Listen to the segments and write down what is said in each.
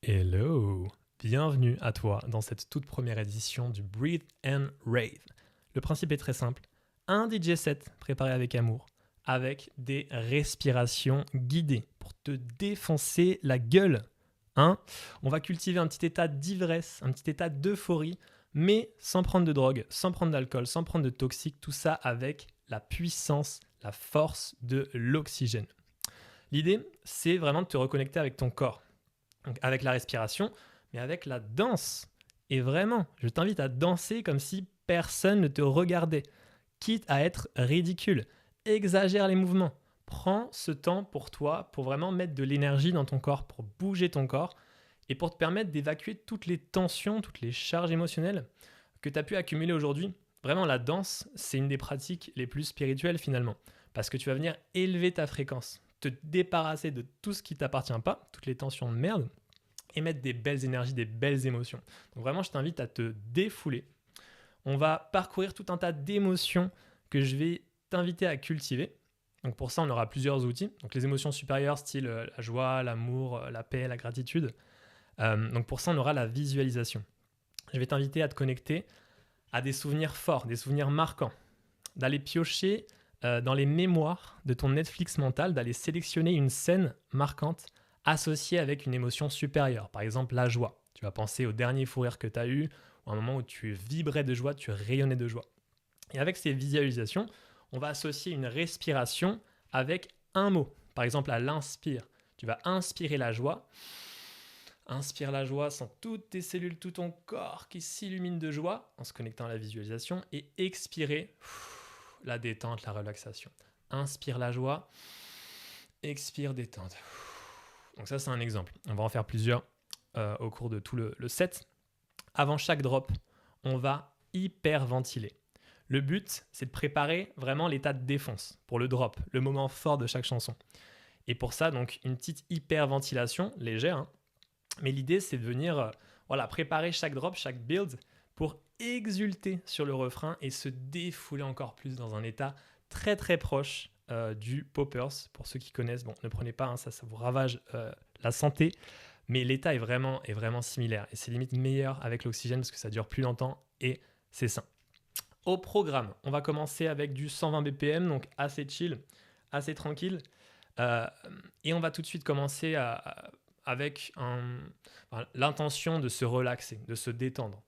Hello, bienvenue à toi dans cette toute première édition du Breathe and Rave. Le principe est très simple, un DJ set préparé avec amour, avec des respirations guidées pour te défoncer la gueule. On va cultiver un petit état d'ivresse, un petit état d'euphorie, mais sans prendre de drogue, sans prendre d'alcool, sans prendre de toxiques, tout ça avec la puissance, la force de l'oxygène. L'idée, c'est vraiment de te reconnecter avec ton corps. Donc avec la respiration, mais avec la danse. Et vraiment, je t'invite à danser comme si personne ne te regardait, quitte à être ridicule. Exagère les mouvements. Prends ce temps pour toi, pour vraiment mettre de l'énergie dans ton corps, pour bouger ton corps et pour te permettre d'évacuer toutes les tensions, toutes les charges émotionnelles que tu as pu accumuler aujourd'hui. Vraiment, la danse, c'est une des pratiques les plus spirituelles finalement, parce que tu vas venir élever ta fréquence, te débarrasser de tout ce qui ne t'appartient pas, toutes les tensions de merde, et mettre des belles énergies, des belles émotions. Donc vraiment, je t'invite à te défouler. On va parcourir tout un tas d'émotions que je vais t'inviter à cultiver. Donc pour ça, on aura plusieurs outils. Donc les émotions supérieures, style la joie, l'amour, la paix, la gratitude. Donc pour ça, on aura la visualisation. Je vais t'inviter à te connecter à des souvenirs forts, des souvenirs marquants, d'aller piocher dans les mémoires de ton Netflix mental, d'aller sélectionner une scène marquante associée avec une émotion supérieure. Par exemple, la joie. Tu vas penser au dernier fou rire que tu as eu, ou à un moment où tu vibrais de joie, tu rayonnais de joie. Et avec ces visualisations, on va associer une respiration avec un mot. Par exemple, à l'inspire. Tu vas inspirer la joie. Inspire la joie, sens toutes tes cellules, tout ton corps qui s'illumine de joie en se connectant à la visualisation. Et expirer la détente, la relaxation. Inspire la joie, expire détente. Donc ça, c'est un exemple. On va en faire plusieurs au cours de tout le set. Avant chaque drop, on va hyperventiler. Le but, c'est de préparer vraiment l'état de défonce pour le drop, le moment fort de chaque chanson. Et pour ça, donc, une petite hyperventilation légère. Mais l'idée, c'est de venir préparer chaque drop, chaque build pour exulter sur le refrain et se défouler encore plus dans un état très très proche du poppers. Pour ceux qui connaissent, ne prenez pas, ça vous ravage la santé, mais l'état est vraiment similaire et c'est limite meilleur avec l'oxygène parce que ça dure plus longtemps et c'est sain. Au programme, on va commencer avec du 120 BPM, donc assez chill, assez tranquille, et on va tout de suite commencer avec l'intention de se relaxer, de se détendre.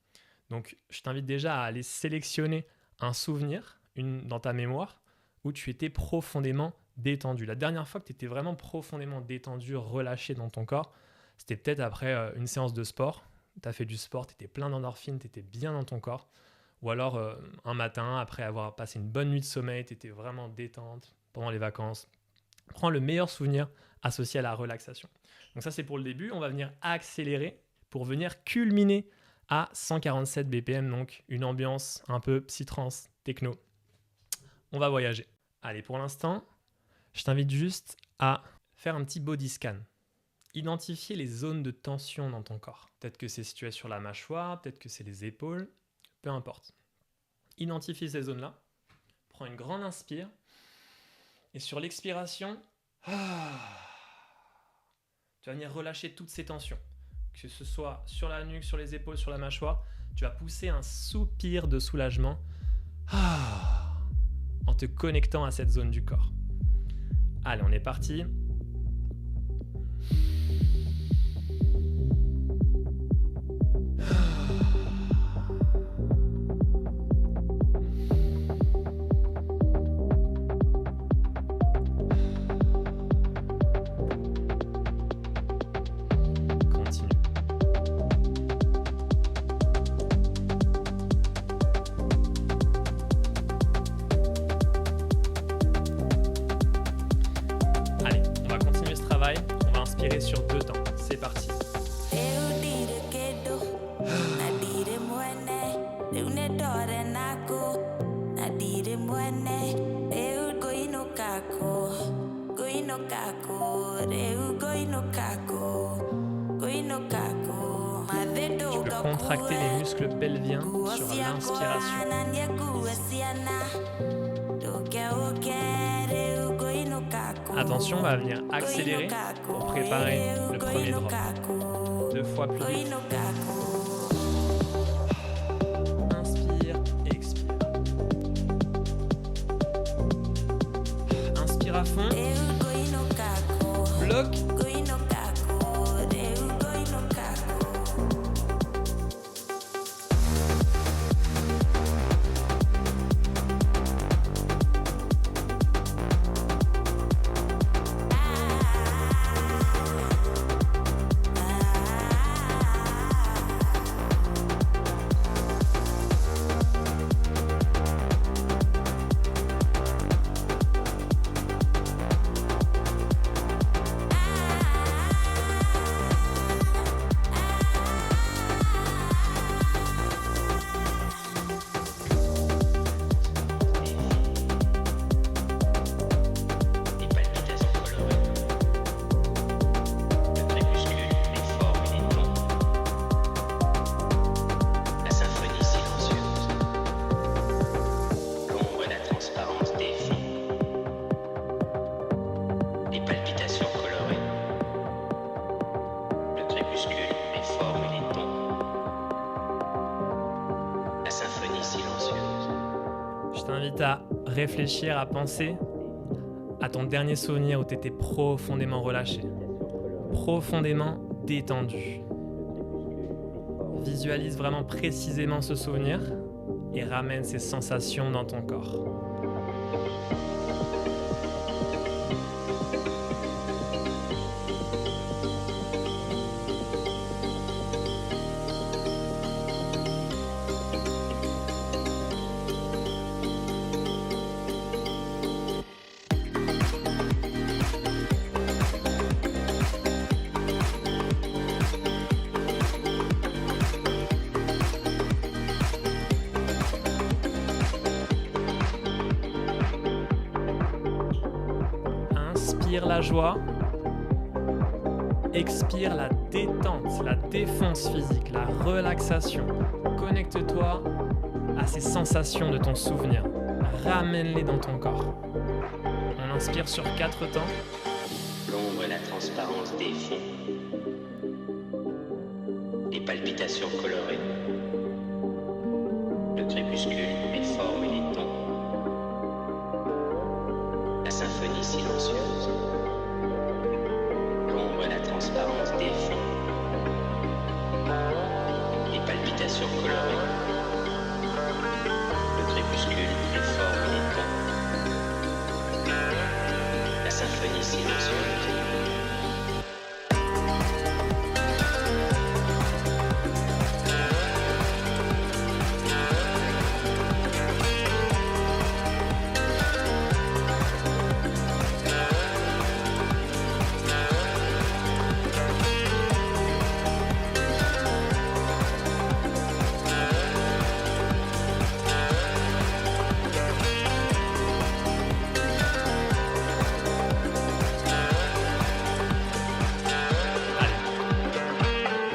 Donc, je t'invite déjà à aller sélectionner un souvenir dans ta mémoire où tu étais profondément détendu. La dernière fois que tu étais vraiment profondément détendu, relâché dans ton corps, c'était peut-être après une séance de sport. Tu as fait du sport, tu étais plein d'endorphines, tu étais bien dans ton corps. Ou alors un matin, après avoir passé une bonne nuit de sommeil, tu étais vraiment détente pendant les vacances. Prends le meilleur souvenir associé à la relaxation. Donc ça, c'est pour le début. On va venir accélérer pour venir culminer à 147 BPM, donc une ambiance un peu psytrance, techno. On va voyager. Allez, pour l'instant, je t'invite juste à faire un petit body scan. Identifier les zones de tension dans ton corps. Peut-être que c'est situé sur la mâchoire, peut-être que c'est les épaules, peu importe. Identifie ces zones-là. Prends une grande inspire. Et sur l'expiration, tu vas venir relâcher toutes ces tensions. Que ce soit sur la nuque, sur les épaules, sur la mâchoire, tu vas pousser un soupir de soulagement en te connectant à cette zone du corps. Allez, on est parti. Sur 2 temps. C'est parti. Tu peux contracter les muscles pelviens sur l'inspiration. Attention, on va venir accélérer pour préparer le premier drop. 2, 2 fois plus vite. Inspire, expire. Inspire à fond. Bloque. Je t'invite à réfléchir, à penser à ton dernier souvenir où tu étais profondément relâché, profondément détendu. Visualise vraiment précisément ce souvenir et ramène ces sensations dans ton corps. Inspire la joie, expire la détente, la défonce physique, la relaxation. Connecte-toi à ces sensations de ton souvenir. Ramène-les dans ton corps. On inspire sur 4 temps. L'ombre et la transparence des fonds. Les palpitations colorées. Le crépuscule, les formes et les tons. La symphonie silencieuse. L'ombre et la transparence des fonds. Les palpitations colorées. Le crépuscule, les formes et les tons. La symphonie silencieuse.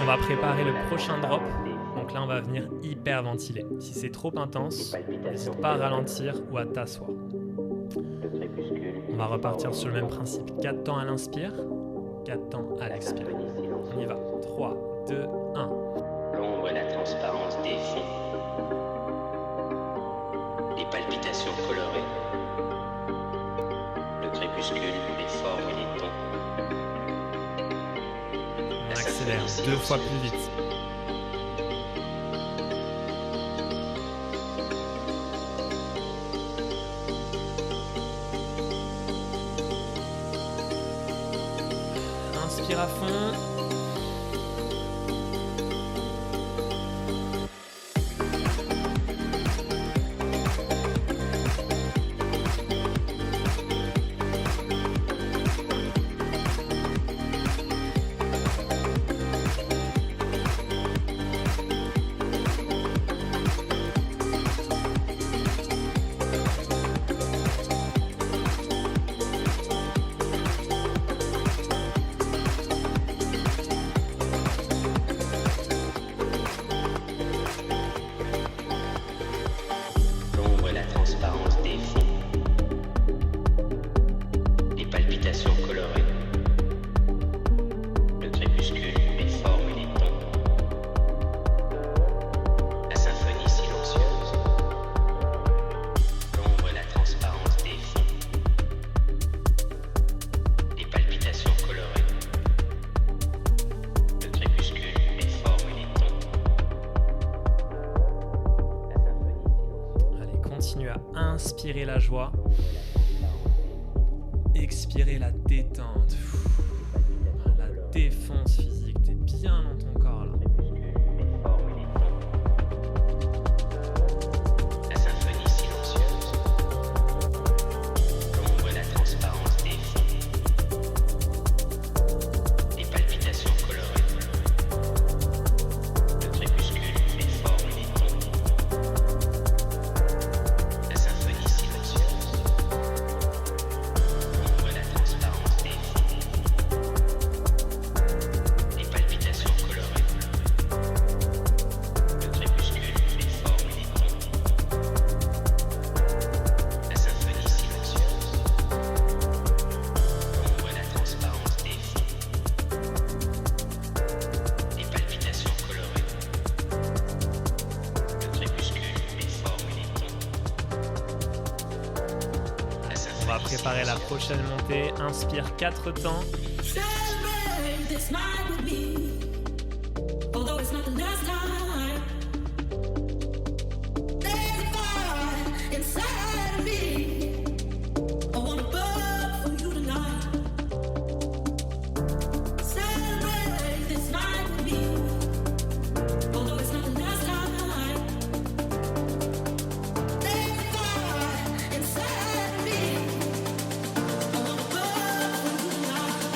On va préparer le prochain drop. Donc là, on va venir hyperventiler. Si c'est trop intense, n'hésite pas à ralentir ou à t'asseoir. On va repartir sur le même principe. 4 temps à l'inspire, 4 temps à l'expire. On y va. 3, 2, 1. L'ombre et la transparence des fonds. Les palpitations colorées. Le crépuscule, les formes et les tons. On accélère 2 fois plus vite. Inspire à fond. Inspirez la joie. Expirez la détente. La défonce physique. T'es bien dans ton corps là. La symphonie silencieuse. Comme on voit la transparence des fils. Les palpitations colorées. Le crépuscule, les formes, les tons. La symphonie silencieuse. Comme on voit la transparence des fils. Les palpitations colorées. Le crépuscule, les formes, les tons. La symphonie silencieuse. Comme on voit la transparence des fils. Les palpitations colorées. Le crépuscule, les formes, les tons. La On va symphonie préparer la prochaine montée. Inspire 4 temps. Celebrate this night with me, although it's not the last time. There's a fire inside of me. I wanna burn for you tonight. Celebrate this night with me, although it's not the last time. There's a fire inside of me. I wanna burn for you tonight.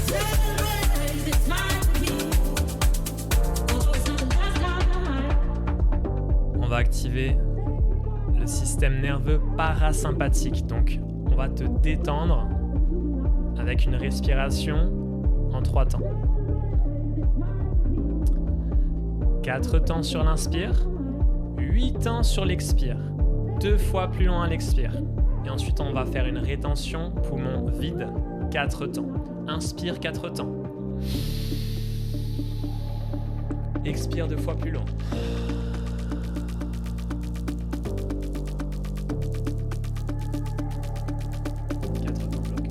Celebrate this night with me, although it's not the last time. On va activer le système nerveux parasympathique. Donc, on va te détendre avec une respiration en 3 temps. 4 temps sur l'inspire, 8 temps sur l'expire. 2 fois plus loin à l'expire. Et ensuite, on va faire une rétention poumon vide, 4 temps. Inspire 4 temps. Expire 2 fois plus long. Quatre temps bloc.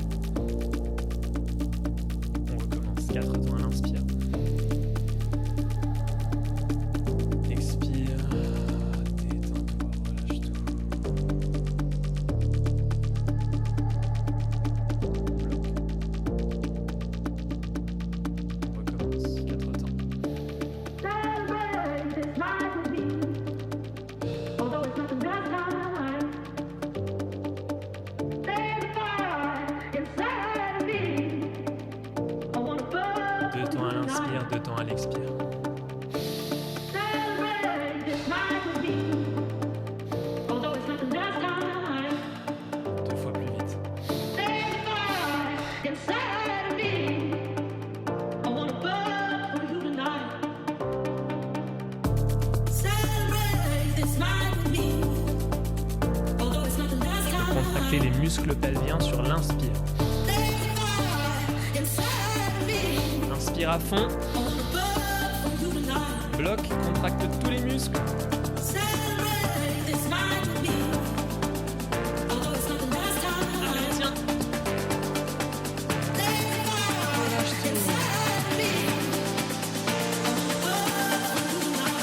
On recommence. 4 temps à l'inspire. Expire. Détends-toi, relâche tout. Bloc. On recommence. 4 temps. Celebrate this night with me, although it's not the last time. There's a fire inside of me. I wanna burn 2 temps à l'inspire, 2 temps à l'expire. Celebrate this night with me, although it's not the last time. 2 fois plus vite. There's a fire inside of me. I wanna burn for you tonight. Celebrate this night with me, although it's not the last time. Contractez les muscles pelviens sur l'inspire. There's a fire inside of me. Inspire à fond. I wanna burn for you tonight. Bloc, contracte tous les muscles. Celebrate this night with me, although it's not the last time. Tiens. There's a fire inside of me. I wanna burn for you tonight.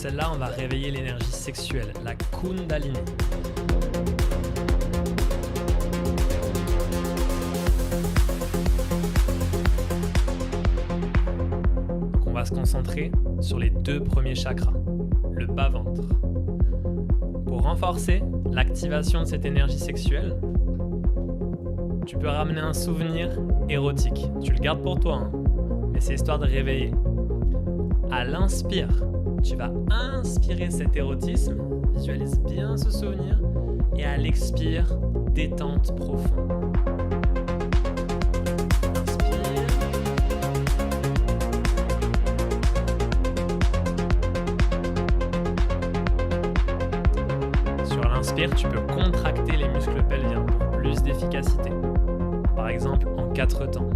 celle-là, on va réveiller l'énergie sexuelle, la Kundalini. Donc on va se concentrer sur les 2 premiers chakras, le bas-ventre. Pour renforcer l'activation de cette énergie sexuelle, tu peux ramener un souvenir érotique. Tu le gardes pour toi, mais c'est histoire de réveiller. À l'inspire, tu vas inspirer cet érotisme, visualise bien ce souvenir, et à l'expire, détente profonde. Inspire. Sur l'inspire, tu peux contracter les muscles pelviens pour plus d'efficacité. Par exemple, en 4 temps.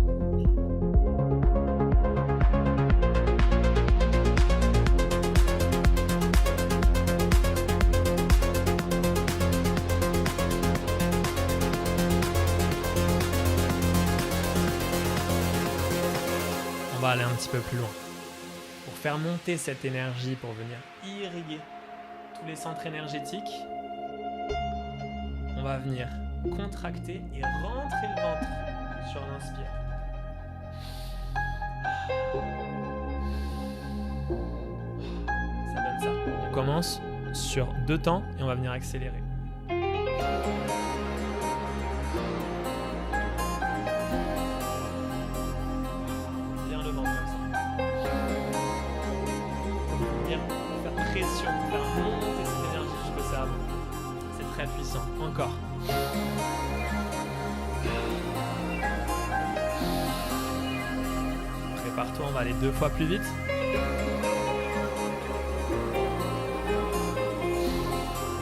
On va aller un petit peu plus loin. Pour faire monter cette énergie, pour venir irriguer tous les centres énergétiques, on va venir contracter et rentrer le ventre sur l'inspire. Ça donne ça. On commence sur 2 temps et on va venir accélérer. Bien le ventre comme ça. Bien faire pression, faire monter cette énergie jusqu'au cerveau. C'est très puissant. Encore. Prépare-toi, on va aller 2 fois plus vite.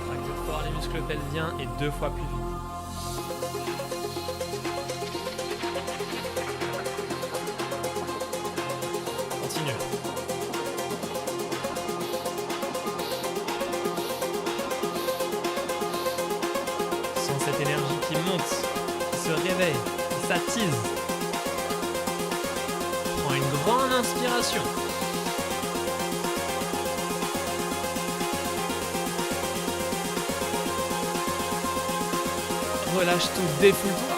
Contracte fort les muscles pelviens et 2 fois plus vite. Continue. Sens cette énergie qui monte, qui se réveille, qui s'attise. Prends une grande inspiration. Relâche tout, défoule-toi.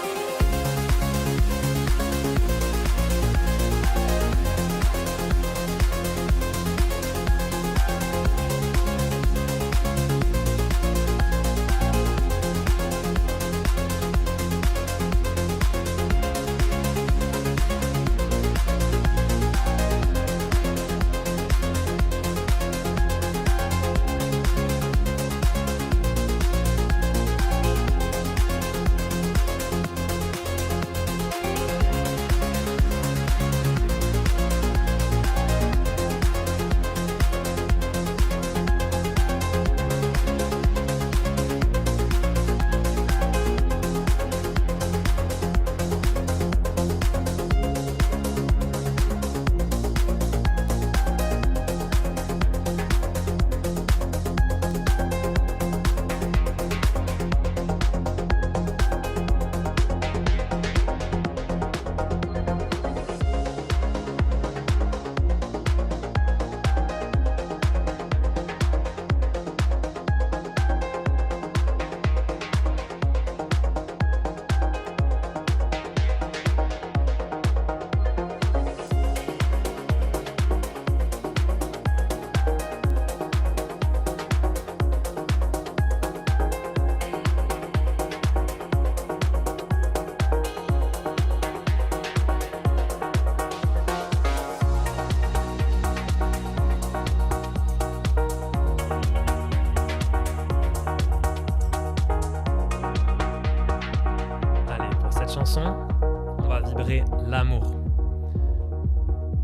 On va vibrer l'amour.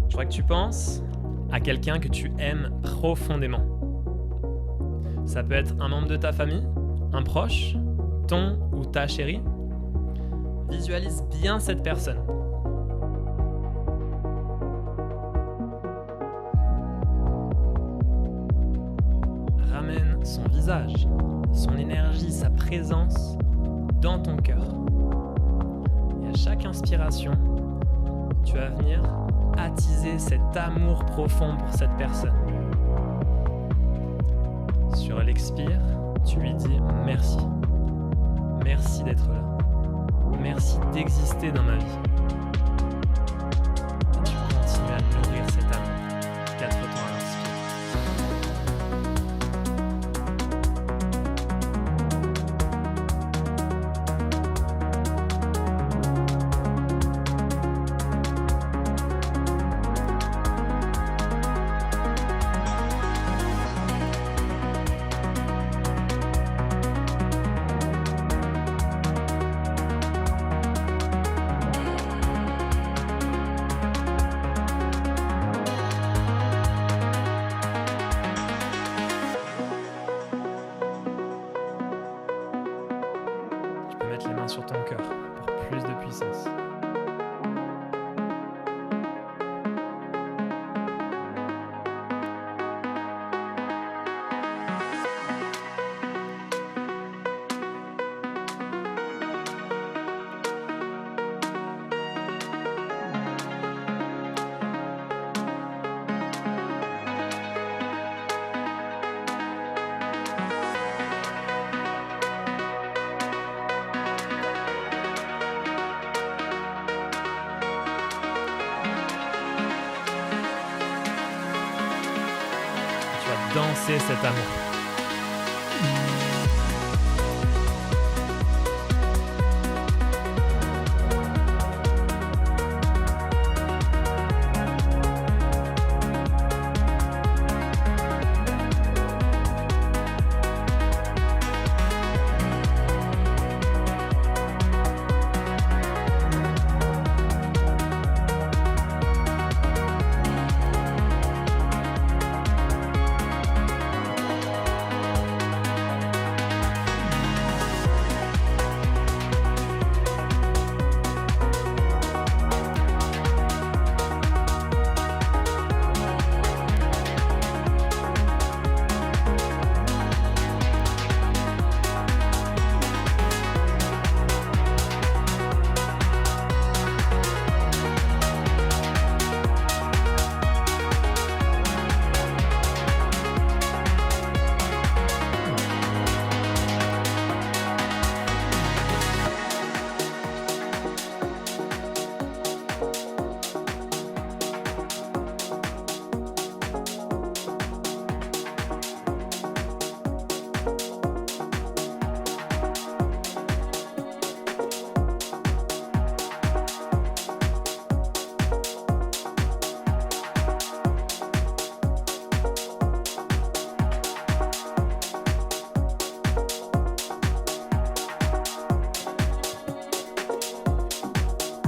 Je voudrais que tu penses à quelqu'un que tu aimes profondément. Ça peut être un membre de ta famille, un proche, ton ou ta chérie. Visualise bien cette personne. Ramène son visage, son énergie, sa présence dans ton cœur. Et à chaque inspiration, tu vas venir attiser cet amour profond pour cette personne. Sur l'expire, tu lui dis merci. Merci d'être là. Merci d'exister dans ma vie. Et tu continues à nourrir cet amour. 4 temps à l'inspire. Tu peux mettre les mains sur ton cœur pour plus de puissance. Tu vas danser cet amour.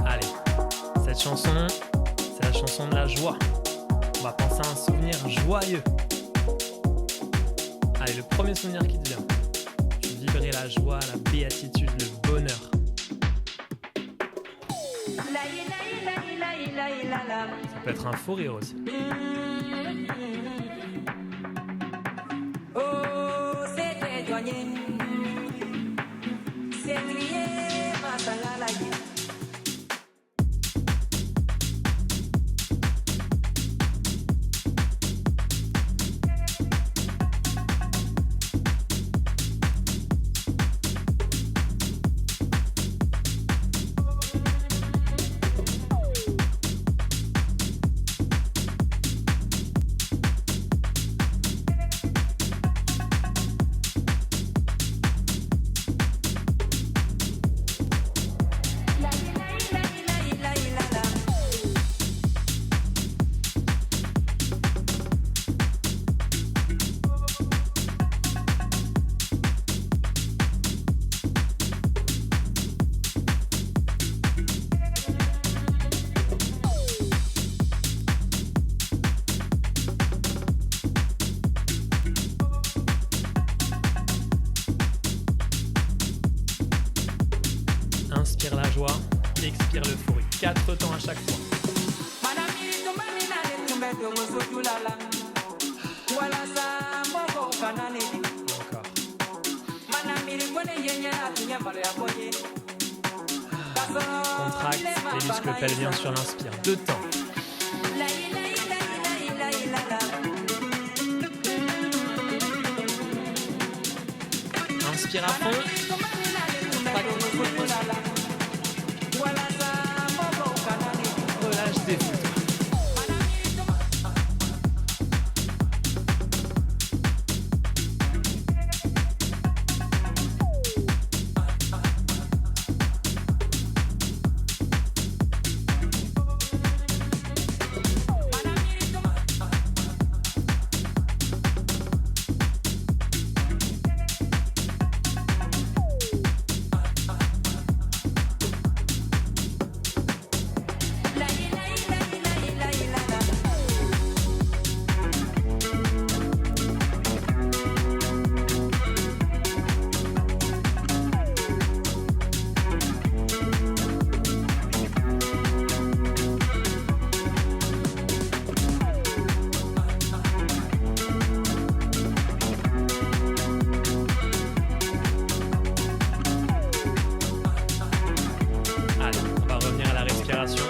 Allez, cette chanson, c'est la chanson de la joie. On va penser à un souvenir joyeux. Allez, le premier souvenir qui te vient. Tu vibrais la joie, la béatitude, le bonheur. Ça peut être un fou rire aussi. Oh, c'était joigné. C'est crié, ma sangalagi. Inspire la joie, expire l'euphorie. 4 temps à chaque fois. Encore. Contracte les muscles pelviens sur l'inspire. 2 temps. Inspire à fond. Relâche tes flux. Allez, on va revenir à la respiration.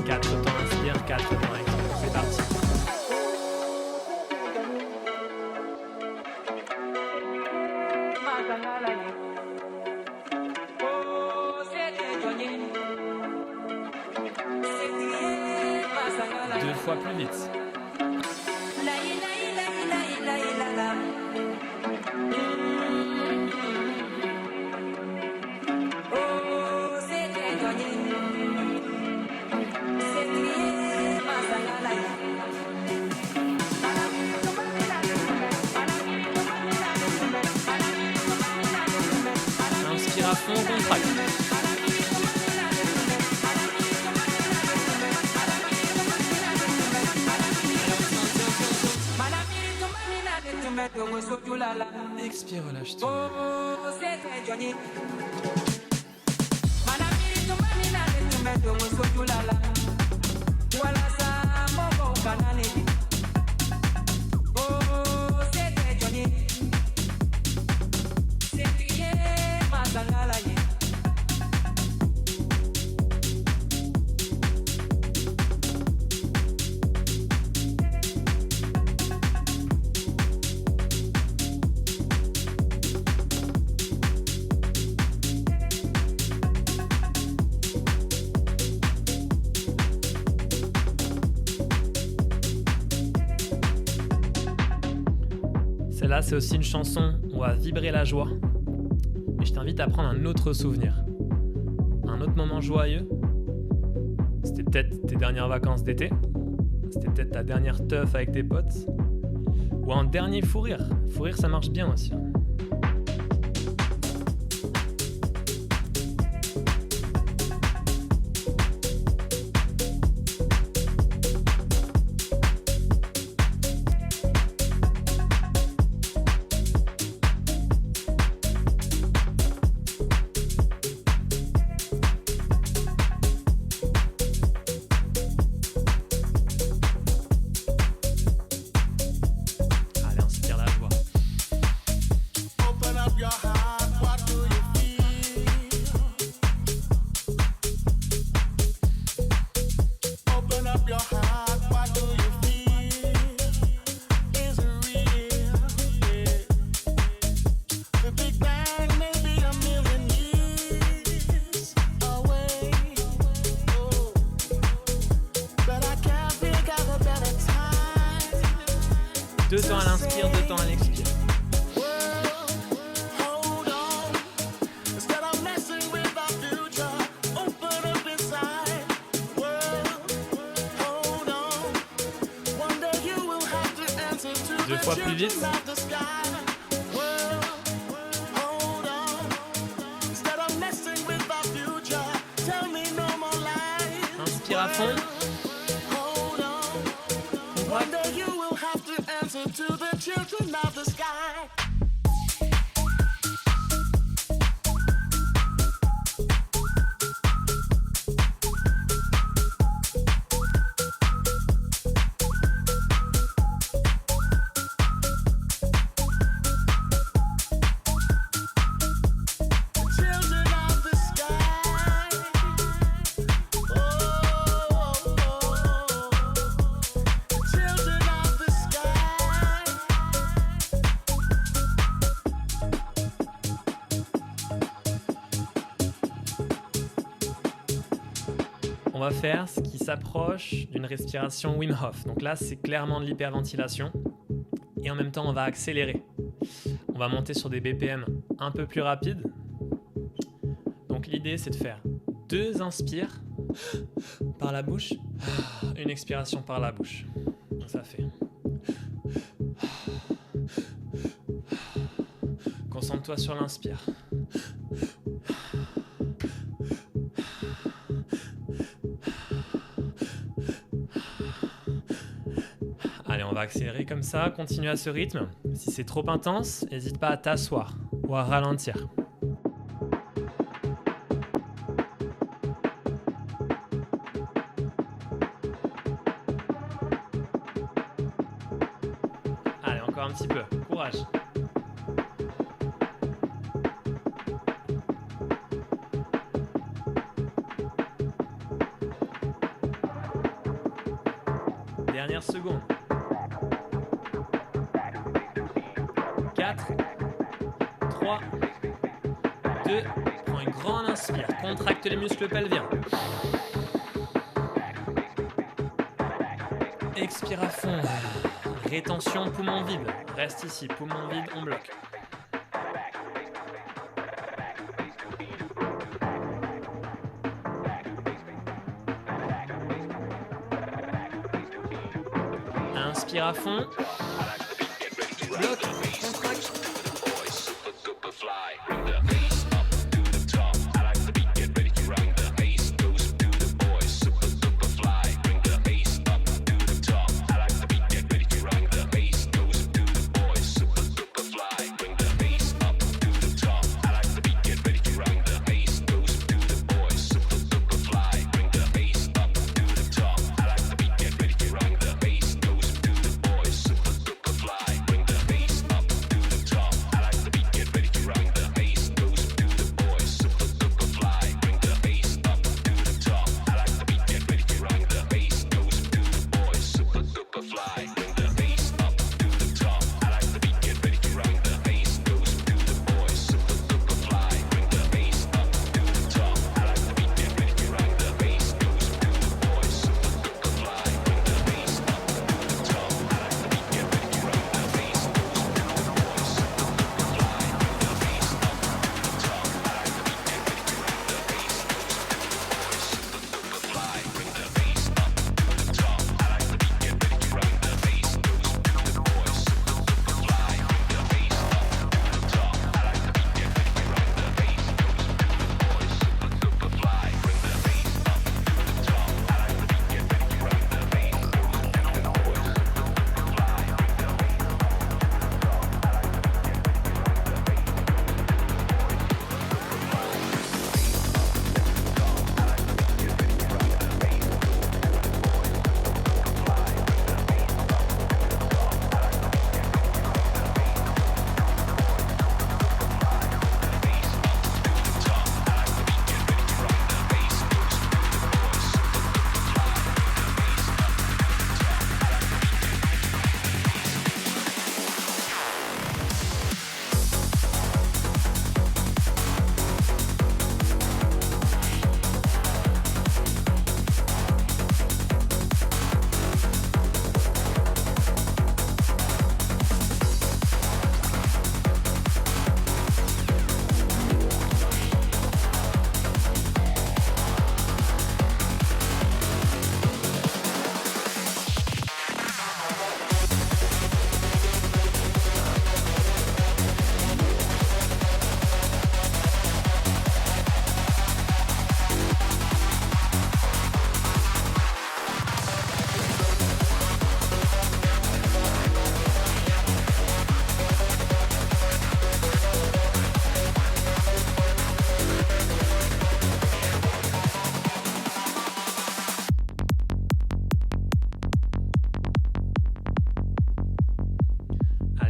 4 temps inspire, 4 temps expire. C'est parti. Deux fois plus vite. Inspire à fond, contracte. Expire, relâche tout. Celle-là, c'est aussi une chanson où on va vibrer la joie. Et je t'invite à prendre un autre souvenir. Un autre moment joyeux. C'était peut-être tes dernières vacances d'été. C'était peut-être ta dernière teuf avec tes potes. Ou un dernier fou rire. Fou rire, ça marche bien aussi. Allez, inspire la joie. Open up your heart, what do you feel? Open up your heart, what do you feel? Is it real? Yeah. The Big Bang may be a million years away. Oh. But I can't think of a better time. 2 temps à l'inspire, 2 temps à l'expire. Hold on, instead of messing with our future, open up inside. World, hold on, one day you will have to answer to Deux the fois plus vite. children of the sky. World, hold on, instead of messing with our future, tell me no more lies. Inspire à fond. Hold on, one day you will have to answer to the children of the sky. Children of the sky. Oh, on va faire ce qui s'approche d'une respiration Wim Hof. Donc là, c'est clairement de l'hyperventilation. Et en même temps, on va accélérer. On va monter sur des BPM un peu plus rapides. Donc l'idée, c'est de faire 2 inspires par la bouche, une expiration par la bouche. Donc ça fait... Concentre-toi sur l'inspire. Allez, on va accélérer comme ça, continue à ce rythme. Si c'est trop intense, n'hésite pas à t'asseoir ou à ralentir. Allez, encore un petit peu, courage. Dernière seconde. 4, 3, 2, prends une grande inspire, contracte les muscles pelviens. Expire à fond. Rétention, poumon vide. Reste ici, poumon vide, on bloque. Inspire à fond. Bloque, contracte.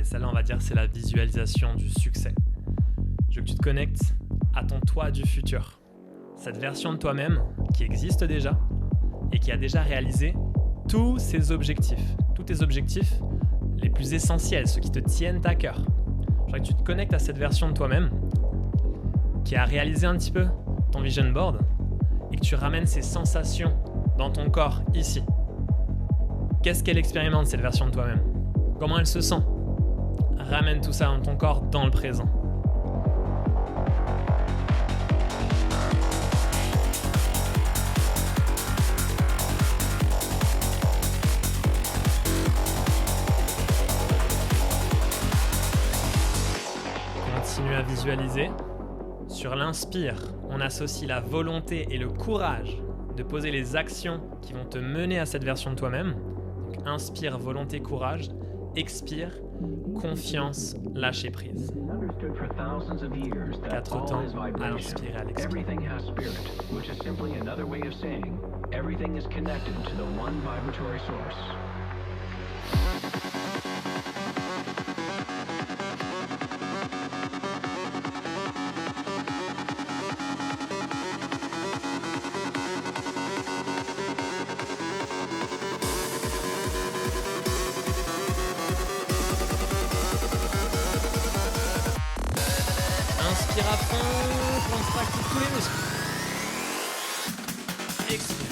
Celle-là, on va dire, c'est la visualisation du succès. Je veux que tu te connectes à ton toi du futur. Cette version de toi-même qui existe déjà et qui a déjà réalisé tous ses objectifs. Tous tes objectifs les plus essentiels, ceux qui te tiennent à cœur. Je voudrais que tu te connectes à cette version de toi-même qui a réalisé un petit peu ton vision board et que tu ramènes ces sensations dans ton corps, ici. Qu'est-ce qu'elle expérimente, cette version de toi-même? Comment elle se sent? Ramène tout ça dans ton corps, dans le présent. Continue à visualiser. Sur l'inspire, on associe la volonté et le courage de poser les actions qui vont te mener à cette version de toi-même. Donc inspire, volonté, courage. Expire, confiance, lâcher prise. Quatre temps à l'inspirer, à l'expirer. Everything has spirit, which is simply another way of saying everything is connected to the one vibratory source. Inspire à fond, contracte tous les muscles. Expire.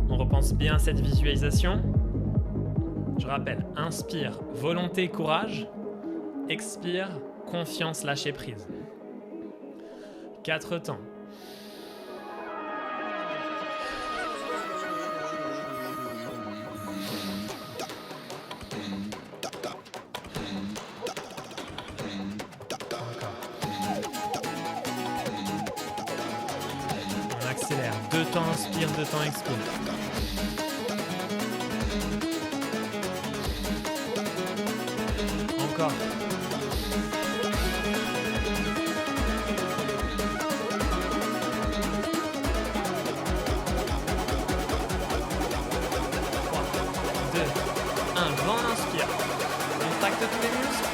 On repense bien à cette visualisation. Je rappelle, inspire, volonté, courage. Expire, confiance, lâcher prise. 4 temps. On accélère. 2 temps inspire, 2 temps expire. Encore. Grand inspire. Contracte tous les muscles.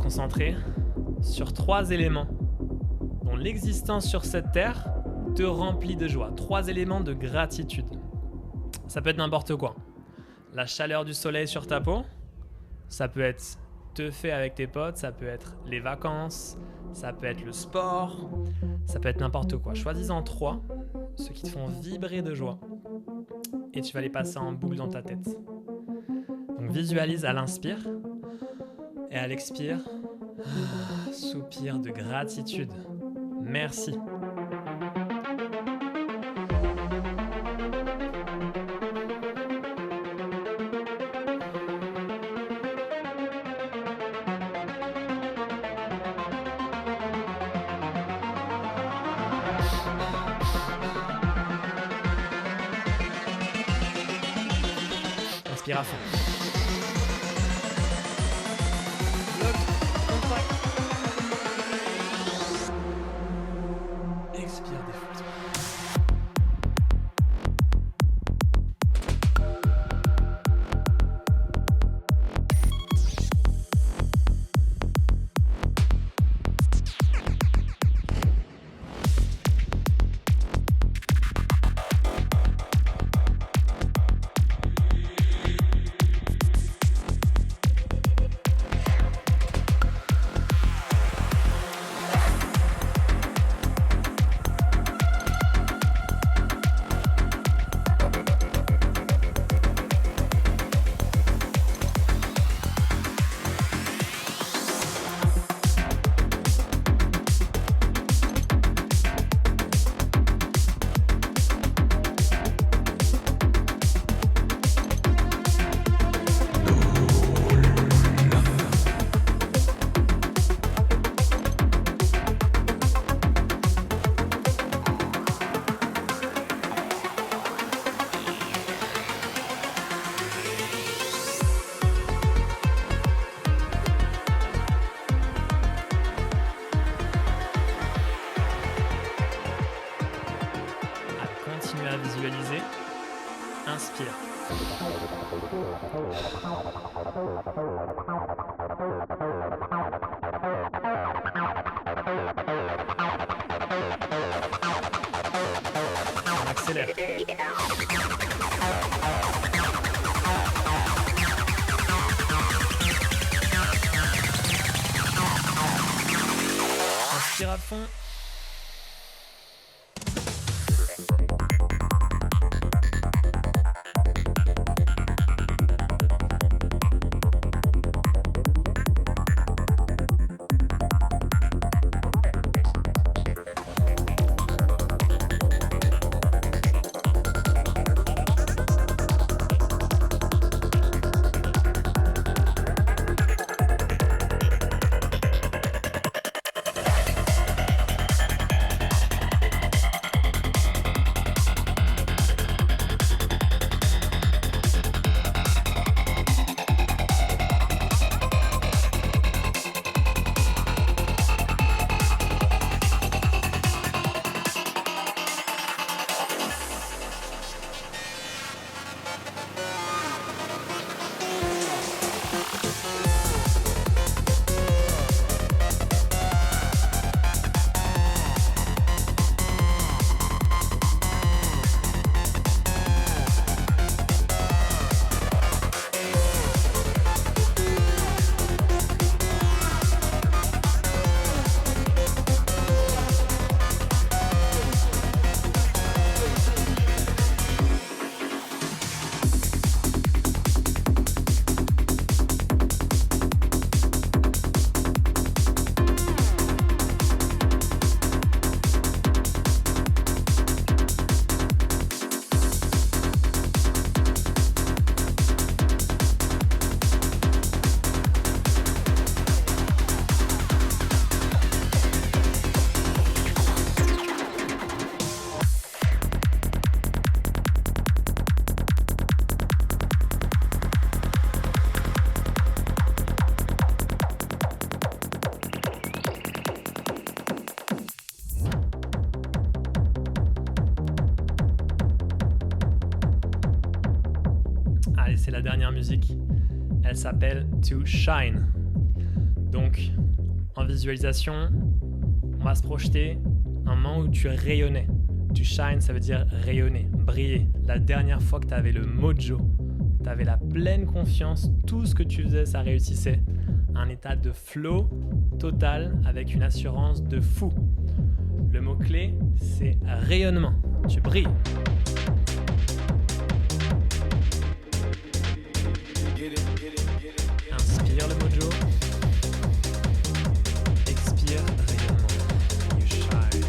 concentrer sur 3 éléments dont l'existence sur cette terre te remplit de joie. 3 éléments de gratitude. Ça peut être n'importe quoi. La chaleur du soleil sur ta peau, ça peut être te faire avec tes potes, ça peut être les vacances, ça peut être le sport, ça peut être n'importe quoi. Choisis-en 3, ceux qui te font vibrer de joie. Et tu vas les passer en boucle dans ta tête. Donc visualise à l'inspire et à l'expire, soupir de gratitude. Merci. Inspire à fond. Bloc, contract. Expire, défoule. Continue à visualiser. Inspire. On accélère. Inspire à fond. Allez, c'est la dernière musique. Elle s'appelle To Shine. Donc, En visualisation, on va se projeter un moment où tu rayonnais. Tu shine, ça veut dire rayonner, briller. La dernière fois que tu avais le mojo, tu avais la pleine confiance, tout ce que tu faisais, ça réussissait. Un état de flow total avec une assurance de fou. Le mot-clé, c'est rayonnement. Tu brilles. Inspire le mojo. Expire rayonnement. You shine.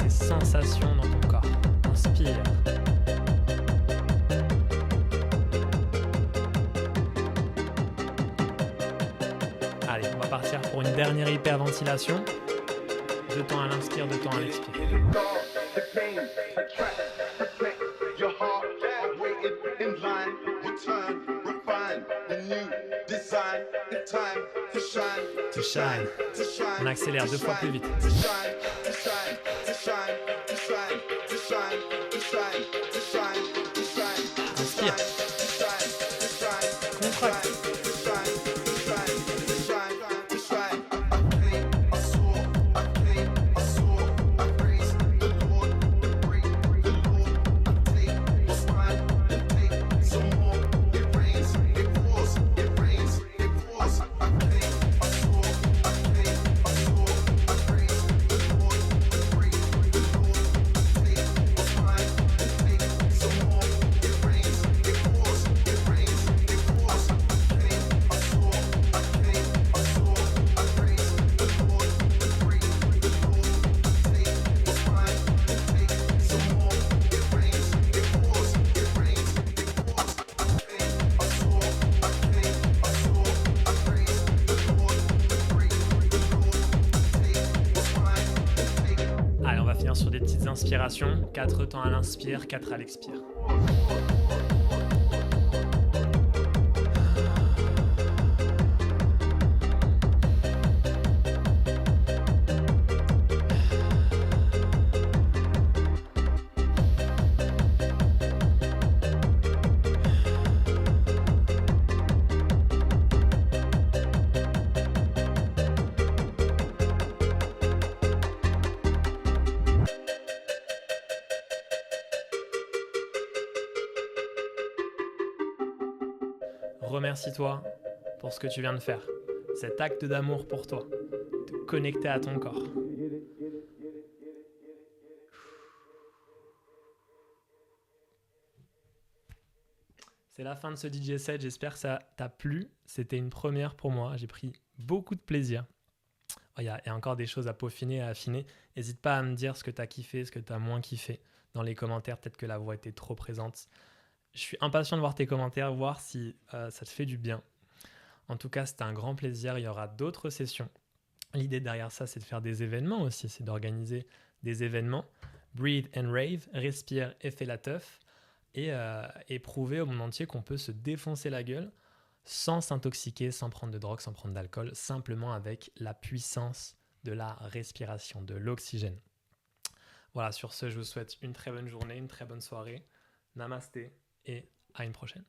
Sensation dans ton corps. Inspire. Allez, on va partir pour une dernière hyperventilation. 2 temps à l'inspire, 2 temps à l'expire. The game, attract, protect your heart, waiting in line, return, refine, the new design, the time to shine, To shine. to shine. On accélère 2 fois plus vite. To shine, to shine, to shine, to shine, to shine, to shine, to shine, to shine, to Inspire. shine, to shine, Contracte. to shine, to shine, to shine, to shine. I came, I saw, I came, I saw, I praise the Lord, the great, the Lord. I take what's mine and take some more. It rains, it pours, it rains, it pours. I came, I saw, I came, I saw, I praise the Lord, the great, the Lord. Take what's mine and take some more. It rains, it pours, it rains, it pours. I came, I saw, I came, I saw, I praise the Lord, the great, the Lord. Take what's mine and take some more. It rains, it pours, it rains, it pours. I came, I saw, I came, I saw, I praise the Lord, the great, the Lord. Take what's mine and take. Allez, on va finir sur des petites inspirations. 4 temps à l'inspire, 4 à l'expire. Remercie-toi pour ce que tu viens de faire. cet acte d'amour pour toi, te connecter à ton corps. C'est la fin de ce DJ set, j'espère que ça t'a plu. C'était une première pour moi, j'ai pris beaucoup de plaisir. Il y a encore des choses à peaufiner, à affiner. N'hésite pas à me dire ce que tu as kiffé, ce que tu as moins kiffé dans les commentaires. Peut-être que la voix était trop présente. Je suis impatient de voir tes commentaires, voir si ça te fait du bien. En tout cas, c'était un grand plaisir. Il y aura d'autres sessions. L'idée derrière ça, c'est de faire des événements aussi. C'est d'organiser des événements. Breathe and rave, respire et fais la teuf. Et prouver au monde entier qu'on peut se défoncer la gueule sans s'intoxiquer, sans prendre de drogue, sans prendre d'alcool, simplement avec la puissance de la respiration, de l'oxygène. Voilà, sur ce, je vous souhaite une très bonne journée, une très bonne soirée. Namasté et à une prochaine.